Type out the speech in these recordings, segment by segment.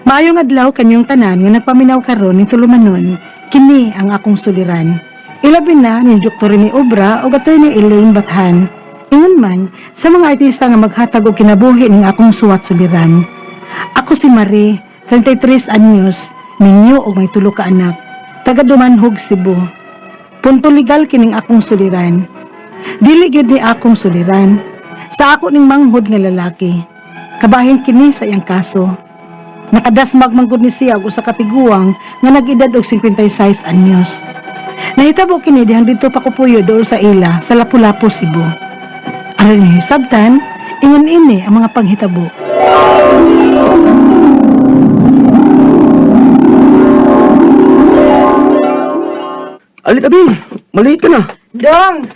Maayong adlaw kanyang tanan nga nagpaminaw karon ni tulumanon, kini ang akong suliran. Ilabi na ni Dr. ni Obra o gatoy ni Elaine Bathan. Ingon man sa mga artista nga maghatag og kinabuhi ning akong suwat suliran. Ako si Marie, 33 anyos, minyo og may tulo ka anak, taga Dumanhog, Cebu. Punto legal kining akong suliran. Dili gyud ni akong suliran. Sa ako ning manghod nga lalaki. Kabahin kini sa iyang kaso. Nakadasmag manggod ni siya og usa ka tiguang nga nag-edad og 56 anyos. Nahitabo kini dihang didto pa kupuyo dool sa ila sa Lapu-Lapu, Cebu. Aron ni hisabtan, ingon ini ang mga panghitabo. Alit Bing, maliit ka na. Dong,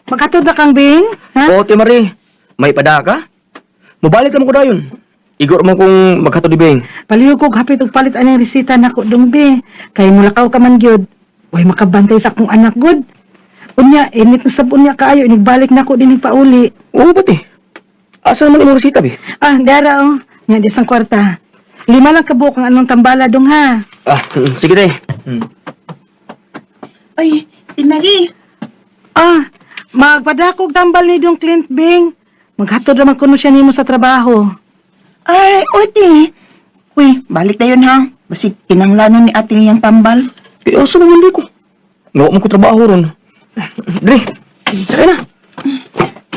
maghatod na kang Bing? Ha? Oo, Te Marie, may pada ka? Mabalik naman ko dayon. Igor man kung maghatod ni Bing. Palihog kog hapit og palit anang resita nako dong Be. Kay mulakaw ka man gyud. Way makabantay sa akong anak gud. Unya, init na sabon niya kaayo, inigbalik nako din pauli. Oo ba, Te? Asa naman imong resita, Be? Ah, dara oh. Nya di sang kwarta. 5 lang kabuok ang anong tambala dong ha. Sige, Te. Ay, Tinagi. Ah, magpadakog tambal ni dong Clint Bing. Maghatod naman kuno siya nimo sa trabaho. Ay, Oti. Uy, balik na yun ha. Basi kinanglanon ni ating iyang tambal. Eh, asa naman di ko? Nawa mo ko trabaho ron. Dre, sakay na.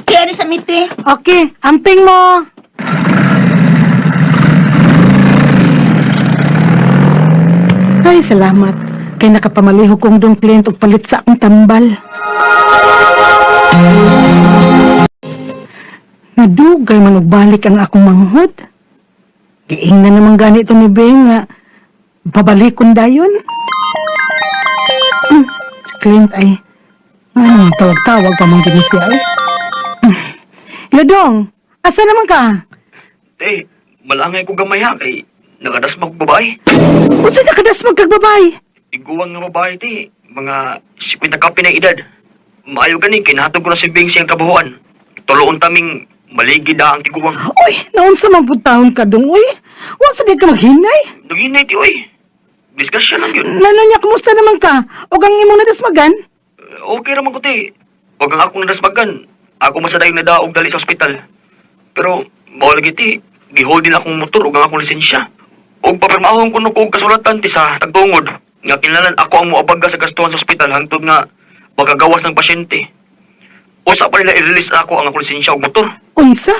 Kaya rin sa miti. Okay, amping mo. Ay, salamat. Kay nakapamaliho kong dong Clint og palit sa akong tambal. Nadugay man og balik ang akong manghod. Giing na naman ganito ni Bing nga pabalikon dayon. Si Clint ay tawag-tawag pa man gini siya ay. Yodong, asa naman ka? Te, malangay ko gamay ha, kay nakadasmag babae. Unsa nakadas magkagbabay? Iguwang nga babae, Te. Mga 50 kapi na edad. Maayo gani, kinahatog ko na si Bing siyang trabahoan. Tuloon taming maligid ang tiguwang. Uy, naunsa man pud taon ka dong, uy. Wa sa di ka maghinay. Naginay, Te, oy. Diskusyon lang yun. Nanonya, kumusta naman ka? O gang imong nadasmagan? Okay raman ko, Te. Huwag ang akong nadasmagan. Ako masadayo na daog dali sa ospital. Pero, bawal lagi, Te. Gihold din akong motor ug ang akong lisensya. Ug papirmahon ko no kog kasulatan, Te, sa tagtungod. Nga kinahanglan ako ang moabaga sa gastuhan sa ospital hangtod nga magagawas ng pasyente. Usa pa nila i-release na ako ang akong lisensya ug motor. Unsa?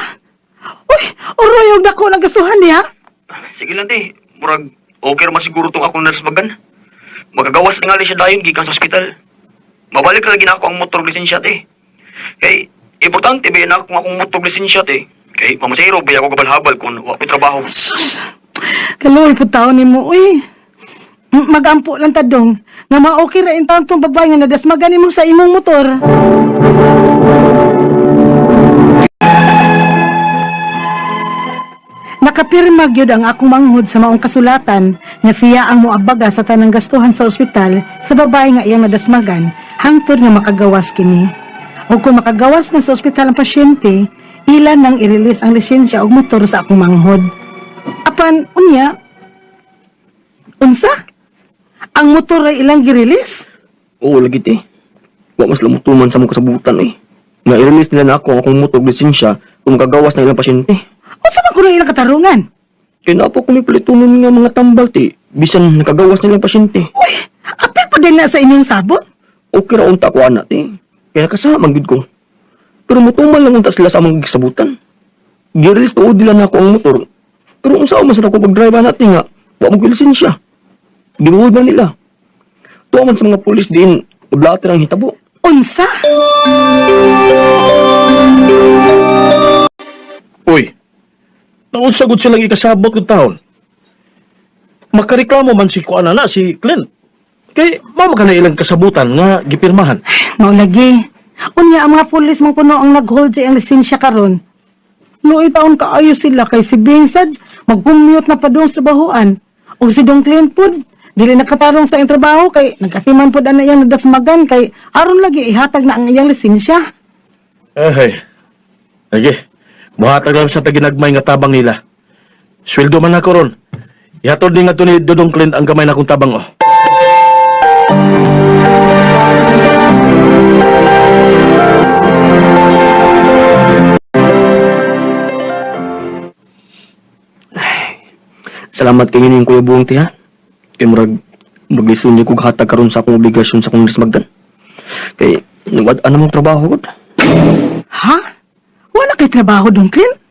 Uy, uroy og dako ng gastuhan niya. Sige lang, Te. Murag, okay raman siguro itong akong nadasmagan. Magagawas na nga rin siya dayon gikan sa ospital. Mabalik na lagi na ako ang motor lisensya, Te. Kay, importante ba na akong motor lisensya, Te. Kay, mamasero ba ako kabalhabal kung wapit trabaho. Sus, kaluoy po taon ni mo, uy. Magampo lang tadong, nga ma-okay ra in taon tong babae nga nadasmagan mo sa imong motor. Nakapirma gyud ang akong manghod sa maong kasulatan nga siya ang moabaga sa tanang gastuhan sa ospital sa babae nga iyang nadasmagan hangtod nga makagawas kini. O kung makagawas na sa ospital ang pasyente, ilan nang i-release ang lisensya og motor sa akong manghod. Apan, unya, unsa? Ang motor ay ilang gi-release? Oo, lagi, Te. Wa mas lamutuman sa mga kasabutan, eh. Nga i-release nila na ako ang akong motor lisensya kung kagawas na ilang pasyente. Unsa man kuno ilang katarungan? Kaya na po kumi palitunon nga mga tambal, Te. Bisan nakagawas na ilang pasyente. Uy, apil pa din na sa inyong sabot? Okay ra unta ko, anak, Te. Kaya nakasama, gid ko. Pero mutuman lang unta sila sa mga gisabutan. Gi-release tuod nila na ako ang motor. Pero unsa man sa ako pag-drive natin nga, wa mo lisensya. Ginuhod na nila. Tuwa man sa mga pulis din, udlater ang hitabo. Unsa? Uy, naunsagot silang ikasabot ng taon. Makareklamo man si Kuana na, si Clint. Kay, mama ka na ilang kasabutan nga gipirmahan. Maulagi. Unya ang mga pulis man kuno ang nag-hold sa iyang lisensya karon. Noy taon kaayo sila kay si Vincent mag-commute na pa doon sa trabahoan. O si Dong Clint pod, dili nakatarong sa iyang trabaho kay nagkatiman pod ana iyang nadasmagan kay aron lagi ihatag na ang iyang lisensya. Ay, lagi. Buhatag lang sa taginagmay nga tabang nila. Sweldo man ako ron. Ihatod ni nga to ni Dodong Clint ang gamay na kong tabang, oh. Salamat kayo yung Kuya Buong ti ha. Kay murag maglisun niyo kog hatag karon sa akong obligasyon sa akong nasmagdan. Kay nagwad-an namang trabaho gud. Ha? Wala kay trabaho doon, Clint?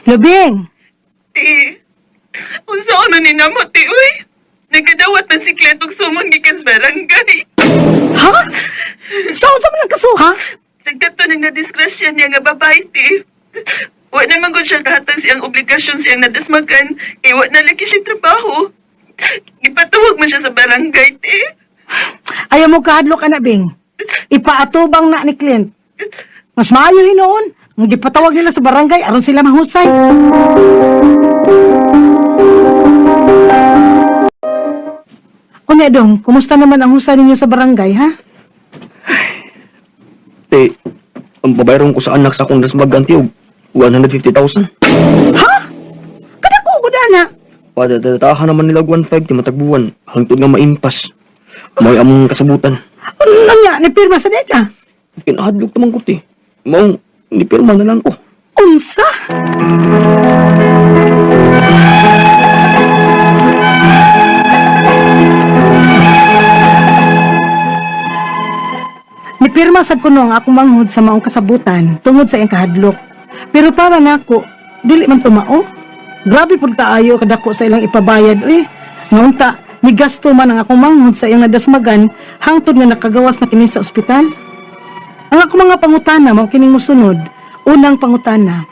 Lubing! Ti, unsa ano ni namo ti uy? Nagkadawat man si Clint og sumon gikan sa barangay. Ha? Saan sa mga kasuha? Sagdato nang nadiskrasya niya nga babae ti. Wa naman gud siya kahatag siyang obligasyon siyang nadasmagan. Iwa na lagi siya trabaho. Ipatuwag man siya sa barangay ti. Ayaw mo kahadlok, anak Bing. Ipaatubang na ni Clint. Mas maayo hinoon. Ang gipatawag nila sa barangay, aron sila mahusay. Unya dong, kumusta naman ang husay ninyo sa barangay, ha? Ang babayaron ko sa anak sa akong nasmagdan ti og 150,000. Ha? Kada ko ko na. Padadatahan naman nila 1.5 ti matagbuwan hangtod nga maimpas. May among kasabutan. Ano nga, nipirma sa deka? Kinahadlok naman ko ti. Mao ni pirma na lang ko. Unsa? Nipirma sad ko nung akong manghod sa maong kasabutan tungod sa iyang kahadlok. Pero para nako, dili man tumao. Grabe pud kaayo kadako sa ilang ipabayad uy. Ngunta, ni gasto man ang akong manghod sa iyang nadasmagan hangtod nga nakagawas na kini sa ospital. Ang akong mga pangutana mao kining mosunod. Unang pangutana.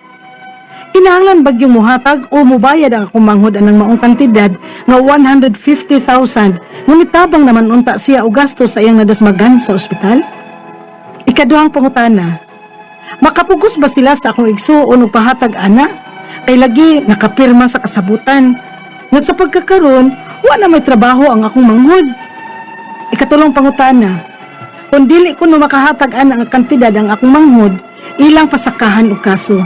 Kinahanglan bagyong muhatag o mubayad ang akong manghod anang maong kantidad nga 150,000 ngunit tabang naman unta siya og gasto sa iyang nadasmagan sa ospital? Ikaduhang pangutana. Makapugos ba sila sa akong igsuon o pahatag ana? Kay lagi nakapirma sa kasabutan. Nga sa pagkakaroon, wala may trabaho ang akong manghod. Ikatulong pangutana. Kung dili ko no makahatag ana ang kantidad ang akong manghod, ilang pasakahan o kaso.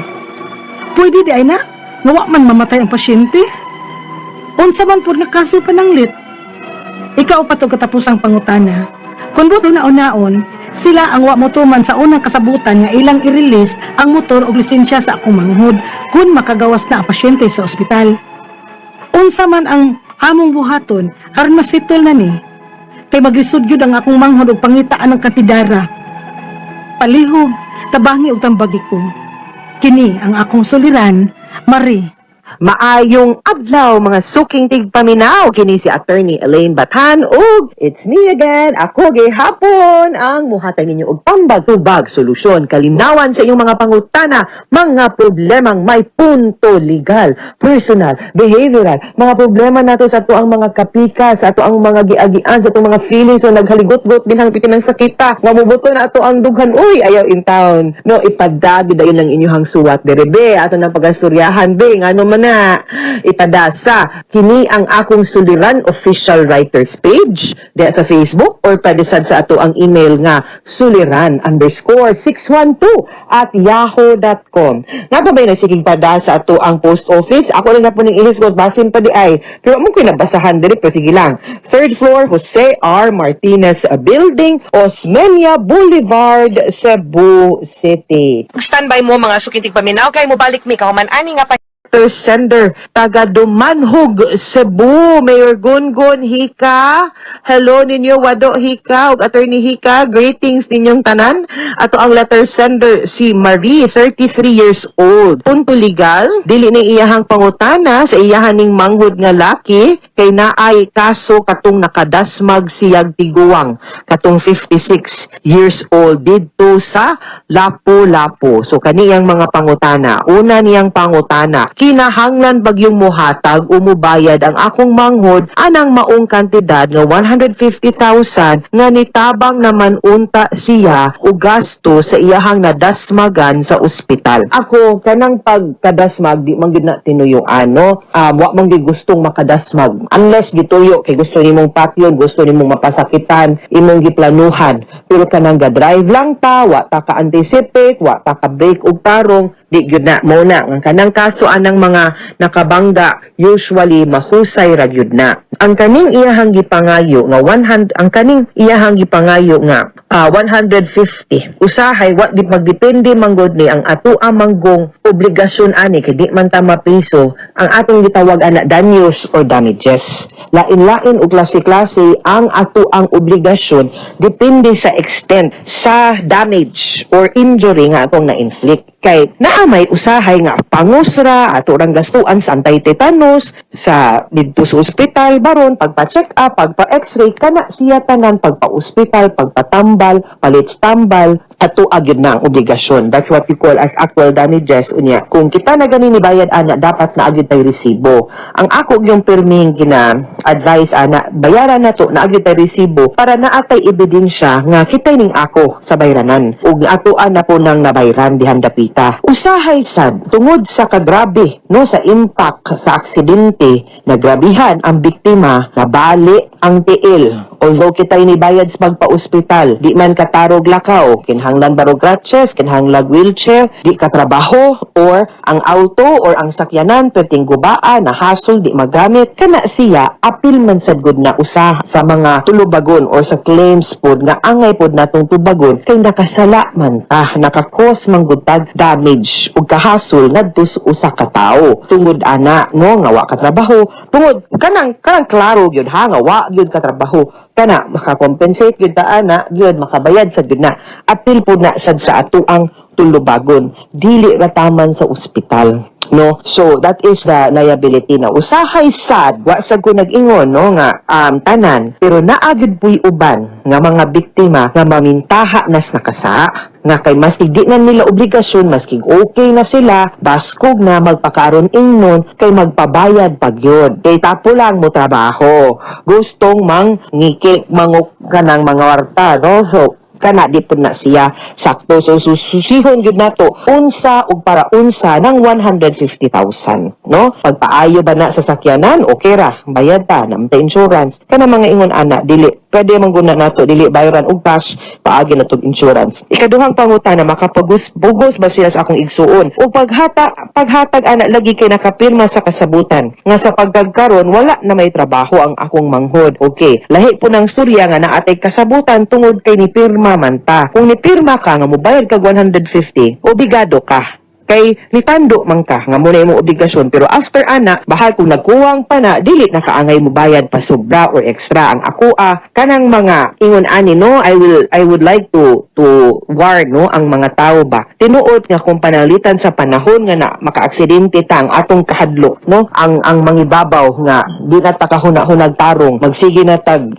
Pwede di ay na, nga man mamatay ang pasyente. Unsa man po na kaso pananglit. Ikaw pa to katapusang pangutana. Kung buto na unaon, sila ang wa motuman sa unang kasabutan nga ilang i-release ang motor o lisensya sa akong manghod kung makagawas na ang pasyente sa ospital. Unsa man ang among buhaton, aron masitol na ni. Kay maglisod gyud ang akong manghod og pangitaan ng katidara. Palihog, tabangi og tambagi ko. Kini ang akong suliran, Marie. Maayong adlaw mga suking tigpaminaw kini si Attorney Elaine Bathan ug it's me again, ako gihapon ang muhatag ninyo og pambag-tubag solusyon kalinawan sa inyong mga pangutana, mga problemang may punto legal, personal, behavioral, mga problema nato sa ato ang mga kapika, sa ato ang mga giagian, sa ato mga feelings so naghaligot-got dinang pitinang sakita, nga mubuto na ato ang dughan, uy ayaw in town. No, ipadagi dayon ang inyong suwat derebe ato nang pagasturyahan be ngano man na ipadasa kini ang akong suliran official writers page diya sa Facebook or pwede sad sa ato ang email nga suliran_612@yahoo.com. Nga pa ba'y nagsigig padasa ato ang post office? Ako rin nga po ning ilisgot basin pa di ay pero mo kinabasahan diri pero sige lang. 3rd floor Jose R. Martinez Building, Osmeña Boulevard, Cebu City. Standby mo mga sukintig paminaw kay mo balik mi kahuman ani nga pa Sender, taga Dumanhog, Cebu, Mayor Gungun Hika. Hello ninyo, Wado Hika, ug Attorney Hika, greetings ninyong tanan. Ato ang letter sender, si Marie, 33 years old. Punto legal, dili ni iyahang pangutana sa iyahaning manghud nga laki, kay naay kaso katong nakadasmag siyag tiguwang, katong 56 years old, didto sa Lapu-Lapu. So kaniyang mga pangutana. Una niyang pangutana, kinahanglan bagyong muhatag o mubayad ang akong manghod anang maong kantidad nga 150,000 nga nitabang naman unta siya o gasto sa iyahang nadasmagan sa ospital. Ako kanang pagkadasmag di man gid na tinuyong wa man gid gustong makadasmag unless gituyo kay gusto nimong patyon, gusto nimong mapasakitan, imong giplanuhan. Pero kanang ga-drive lang ta, wa ta ka anticipate, wa ta ka brake og tarong, di gyud na mo na ang kanang kaso anang mga nakabangga usually mahusay ra gyud na. Ang kaning iyahang gipangayo nga 100 ang kaning iyahang gipangayo nga 150 usahay wa di magdepende manggod ni ang ato manggong obligasyon ani kay di man ta mapiso ang atong gitawag ana danyos or damages. Lain-lain og klase-klase ang ato ang obligasyon depende sa extent sa damage or injury nga atong na-inflict. Kay naamay usahay nga pangusra ato rang gastuan sa anti-tetanus sa didto sa ospital baron pagpa-check up, pagpa-x-ray kana siya tanan pagpa-ospital, pagpatambal, palit-tambal ato agyud na ang obligasyon. That's what we call as actual damages unya. Kung kita na gani ni bayad ana dapat na agyud tay resibo. Ang ako yung perming gina-advise ana bayaran nato na agyud tay resibo para naatay ebidensya nga kitay ning ako sa bayranan ug ato ana po nang nabayran dihan dapita. Usahay sad tungod sa kagrabe no sa impact sa aksidente nagrabihan ang biktima nabali ang tiil. Although kitay ni bayad sa pagpa-ospital, di man katarog lakaw, kinahanglan barog crutches, kinahanglan wheelchair, di katrabaho, or ang auto or ang sakyanan perting gubaan, nahasol, di magamit, kana siya, apil man sad gud na usa sa mga tulubagon or sa claims pod nga angay pod natong tubagon, kay nakasala man ta, nakakos man gud tag damage ug kahasol ngadto sa usa ka tawo. Tungod ana, no, nga wa katrabaho, tungod kanang klaro gyud ha, nga wa gyud katrabaho, kana makakompensate gyud ta ana gyud makabayad sad gyud na apil po na sad sa ato ang tulubagon dili rataman sa ospital no. So that is the liability na usahay sad wa sad ko nag-ingon no nga tanan pero naagid puy uban nga mga biktima nga mamintaha nas nakasa nga kay maski di na nila obligasyon maski okay na sila baskog na magpakaron ingnon kay magpabayad pagyod kay tapo lang mo trabaho gustong mang ngikik manguk kanang mga warta no. So kana di po na siya sakto. So susihon gyud nato unsa ug para unsa ng 150,000 no. Pagpaayo ba na sa sakyanan okay ra bayad ta namta insurance kana mga ingon ana dili pwede man guna nato dili bayaran og cash paagi na tog insurance. Ikaduhang pangutana makapagus ba siya sa akong igsuon ug paghatag ana lagi kay nakapirma sa kasabutan nga sa pagkagkaron wala na may trabaho ang akong manghod. Okay lahi po ng storya nga naatay kasabutan tungod kay ni pirma man ta. Kung nipirma ka nga mobayad kag 150, obligado ka. Kay nitando man ka nga muna imong obligasyon pero after ana bahal kung nagkuwang pa na dili na kaangay mo bayad pa sobra or extra. Ang ako kanang mga ingon ani no I would like to warn no ang mga tao ba tinuod nga kung panalitan sa panahon nga na makaaksidente ta ang atong kahadlok no ang mangibabaw nga di na ta kahuna-hunag tarong magsige na tag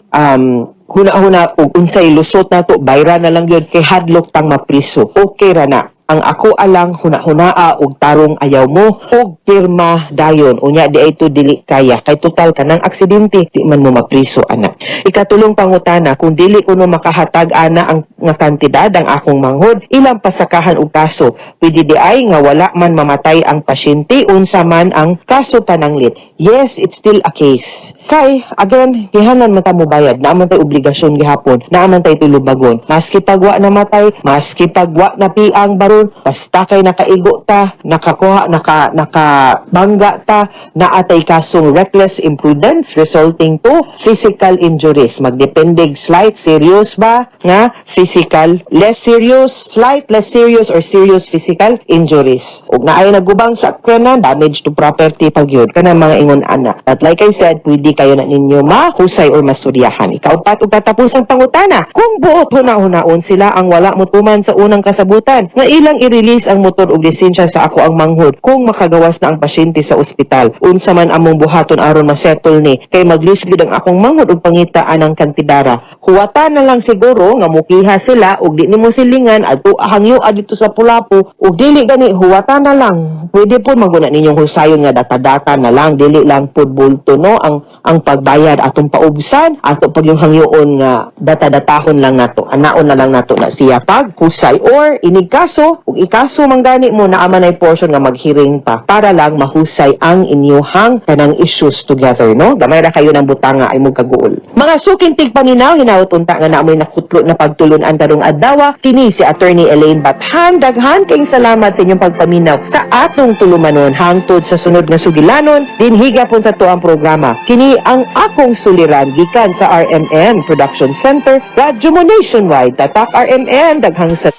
huna-huna ug unsay lusot nato bayra na lang gyud kay hadlok tang mapriso okay ra na. Ang ako alang huna-hunaa og tarong ayaw mo og pirma dayon unya di ay to dili kaya kay total kanang aksidente di man mo mapriso ana. Ikatulong pangutana kung dili kuno makahatag ana ang nga kantidad ang akong manghod ilang pasakahan og kaso pwede di ay nga wala man mamatay ang pasyente unsa man ang kaso pananglit. Yes, it's still a case. Kay again gihanan man ta mo bayad naaman tay obligasyon gihapon naaman tay tulubagon maski pagwa namatay maski pagwa napiang baro basta kay nakaigo ta, nakakuha, nakabangga ta, naatay kasong reckless imprudence resulting to physical injuries. Magdepende slight, serious ba? Nga, physical, less serious, slight, less serious, or serious physical injuries. Ug naay nagubang sa kanan, damage to property pagyod kana mga ingon ana. But like I said, pwede kayo na ninyo mahusay or masuryahan. Ikaw pat ug katapusang pangutana, kung buot huna-hunaon sila ang wala motuman sa unang kasabutan, nga ilang i-release ang motor ug lisensya sa ako ang manghod kung makagawas na ang pasyente sa ospital. Unsa man among buhaton aron ma-settle ni kay mag-list gyud ang akong manghod ug pangita anang kantidara. huwata na lang siguro nga mukiha sila ug di nimo silingan adto hangyo dito sa Pulapo ug dili gani huwata na lang. Pwede po maguna ninyong husayon nga data-data na lang, dili lang pud bulto no ang pagbayad atong paubsan ato pag yung hangyoon nga data-datahon lang nato. Anaon na lang nato na siya pag husay or inig kaso ug ikaso man gani mo na aman ay portion nga maghiring pa para lang mahusay ang inyuhang kanang issues together no. Gamay ra kayo ng butanga ay mong kaguol. Mga suking tigpaminaw hinaut unta nga naamoy nakutlo na pagtulunan karong adlaw kini si Attorney Elaine Bathan. Daghan kayong salamat sa inyong pagpaminaw sa atong tulumanon hangtod sa sunod nga sugilanon dinhiga pon sa tuang programa. Kini ang akong suliran gikan sa RMN Production Center, Radyo mo Nationwide, Tatak RMN, daghang sa